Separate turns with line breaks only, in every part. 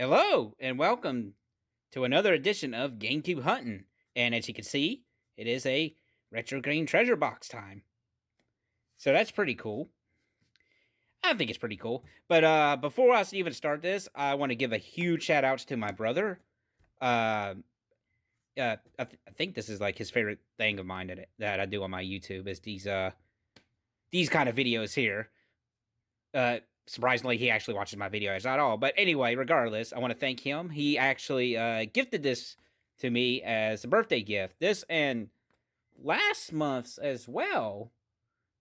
Hello, and welcome to another edition of GameCube Hunting. And as you can see, it is a retro green treasure box time. So that's pretty cool. I think it's pretty cool. But before I even start this, I want to give a huge shout out to my brother. Uh, I think this is like his favorite thing of mine that I do on my YouTube is these kind of videos here. Surprisingly, he actually watches my videos at all. But anyway, regardless, I want to thank him. He actually gifted this to me as a birthday gift. This and last month's as well,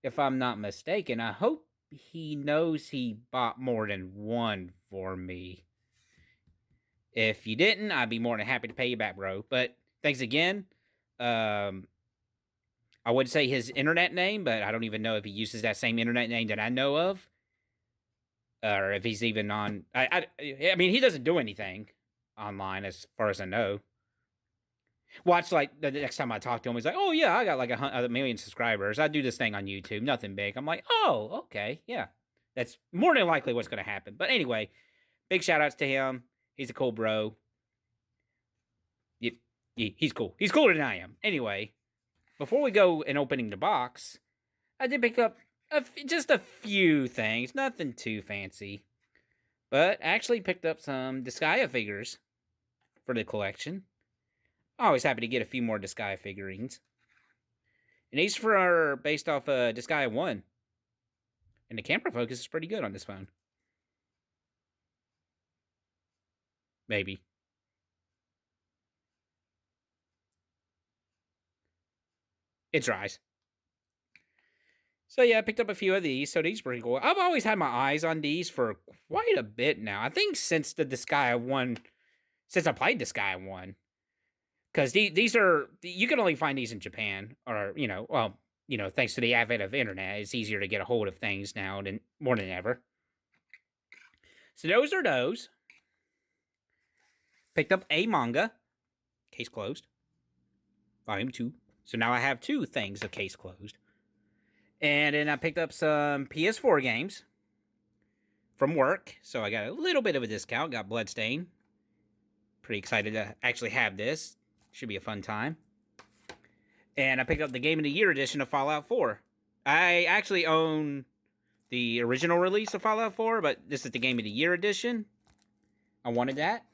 if I'm not mistaken. I hope he knows he bought more than one for me. If you didn't, I'd be more than happy to pay you back, bro. But thanks again. I would say his internet name, but I don't even know if he uses that same internet name that I know of. Or if he's even on. I mean, he doesn't do anything online as far as I know. Watch like the next time I talk to him, he's like, "Oh yeah, I got like a million subscribers. I do this thing on YouTube, nothing big." I'm like, "Oh, okay, yeah, that's more than likely what's going to happen." But anyway, big shout outs to him. He's a cool bro. He's cool. He's cooler than I am. Anyway, before we go in opening the box, I did pick up just a few things, nothing too fancy. But actually picked up some Disgaea figures for the collection. Always happy to get a few more Disgaea figurines. And these are based off Disgaea 1. And the camera focus is pretty good on this phone. Maybe. It dries. So yeah, I picked up a few of these. So these are pretty cool. I've always had my eyes on these for quite a bit now. I think since the Disgaea 1, since I played Disgaea 1. Because these are, you can only find these in Japan. Or, thanks to the advent of internet, it's easier to get a hold of things now than more than ever. So those are those. Picked up a manga. Case closed. Volume 2. So now I have two things of case closed. And then I picked up some PS4 games from work. So I got a little bit of a discount. Got Bloodstain. Pretty excited to actually have this. Should be a fun time. And I picked up the Game of the Year edition of Fallout 4. I actually own the original release of Fallout 4, but this is the Game of the Year edition. I wanted that.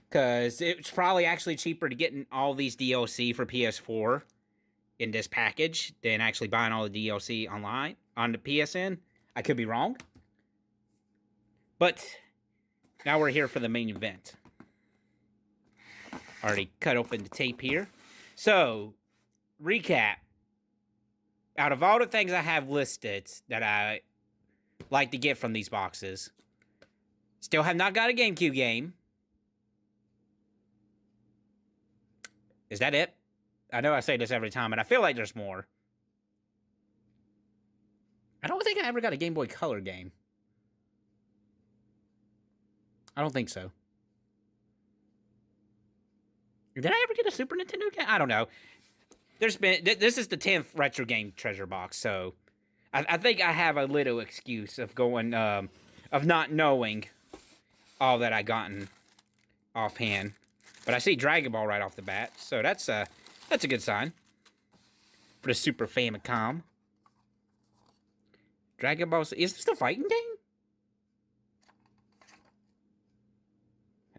Because it's probably actually cheaper to get all these DLC for PS4 in this package than actually buying all the DLC online on the PSN. I could be wrong. But now we're here for the main event. Already cut open the tape here. So, recap. Out of all the things I have listed that I like to get from these boxes, still have not got a GameCube game. Is that it? I know I say this every time, and I feel like there's more. I don't think I ever got a Game Boy Color game. I don't think so. Did I ever get a Super Nintendo game? I don't know. This is the 10th retro game treasure box, so I think I have a little excuse of going of not knowing all that I gotten offhand. But I see Dragon Ball right off the bat, so that's a good sign for the Super Famicom. Dragon Ball, is this the fighting game?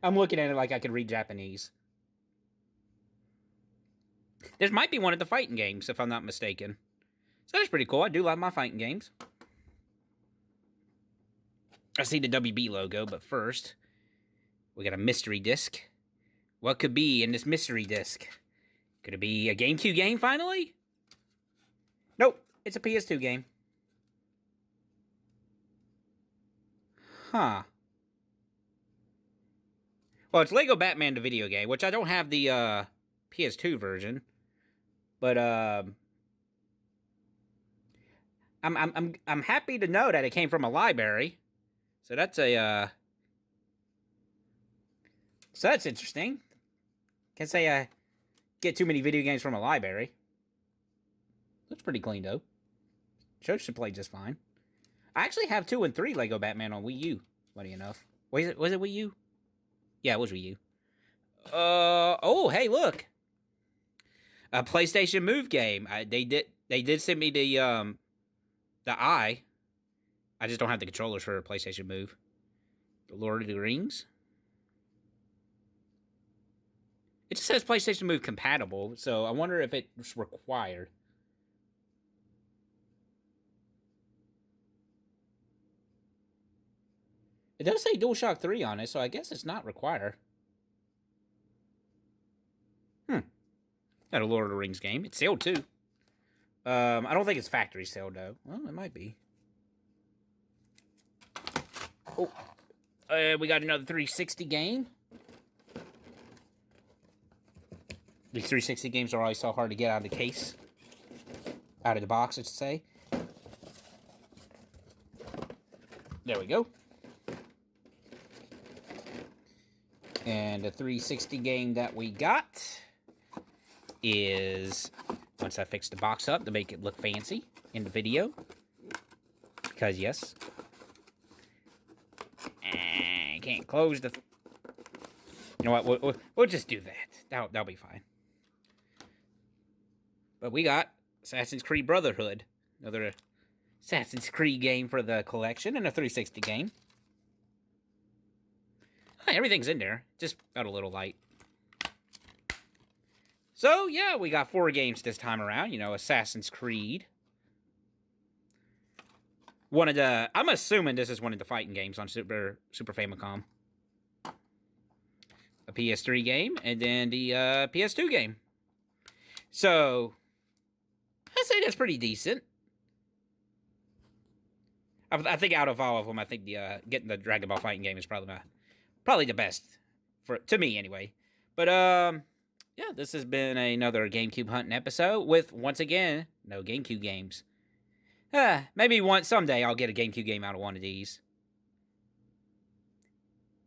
I'm looking at it like I could read Japanese. There might be one of the fighting games, if I'm not mistaken. So that's pretty cool. I do like my fighting games. I see the WB logo, but first, we got a mystery disc. What could be in this mystery disc? Could it be a GameCube game, finally? Nope, it's a PS2 game. Huh. Well, it's Lego Batman the video game, which I don't have the PS2 version. But I'm happy to know that it came from a library. So that's so that's interesting. Can't say I get too many video games from a library. Looks pretty clean though. Shows should play just fine. I actually have 2 and 3 Lego Batman on Wii U. Funny enough. Was it Wii U? Yeah, it was Wii U. Oh, hey, look. A PlayStation Move game. They did send me the Eye. I just don't have the controllers for PlayStation Move. The Lord of the Rings. It just says PlayStation Move compatible, so I wonder if it's required. It does say DualShock 3 on it, so I guess it's not required. Got a Lord of the Rings game. It's sealed too. I don't think it's factory sealed though. Well, it might be. Oh, we got another 360 game. These 360 games are always so hard to get out of the case. Out of the box, I should say. There we go. And the 360 game that we got is, once I fix the box up to make it look fancy in the video, because yes, I can't close the, you know what, we'll just do that. That'll be fine. But we got Assassin's Creed Brotherhood, another Assassin's Creed game for the collection, and a 360 game. Everything's in there, just got a little light. So, yeah, we got 4 games this time around. You know, Assassin's Creed. One of the, I'm assuming this is one of the fighting games on Super Famicom. A PS3 game, and then the PS2 game. So, I'd say that's pretty decent. I think out of all of them, I think the getting the Dragon Ball fighting game is probably the best, to me anyway. But, yeah, this has been another GameCube hunting episode with, once again, no GameCube games. Maybe someday I'll get a GameCube game out of one of these.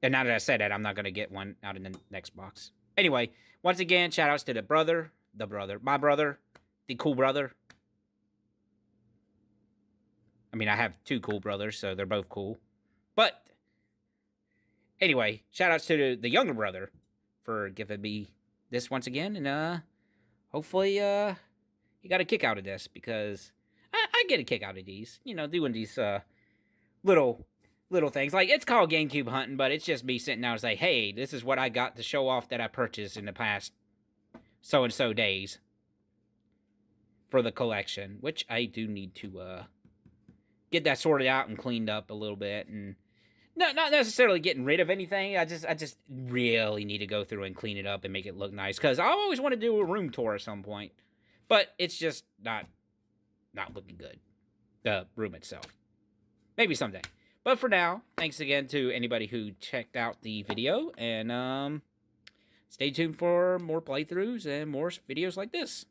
And now that I said that, I'm not going to get one out in the next box. Anyway, once again, shout-outs to my brother, the cool brother. I mean, I have 2 cool brothers, so they're both cool. But, anyway, shout-outs to the younger brother for giving me this once again, and hopefully you got a kick out of this, because I get a kick out of these, you know, doing these little things. Like, it's called GameCube hunting, but it's just me sitting down and say, hey, this is what I got to show off that I purchased in the past so-and-so days for the collection, which I do need to get that sorted out and cleaned up a little bit, and no, not necessarily getting rid of anything. I just really need to go through and clean it up and make it look nice, because I always want to do a room tour at some point, but it's just not looking good, the room itself. Maybe someday. But for now, thanks again to anybody who checked out the video, and stay tuned for more playthroughs and more videos like this.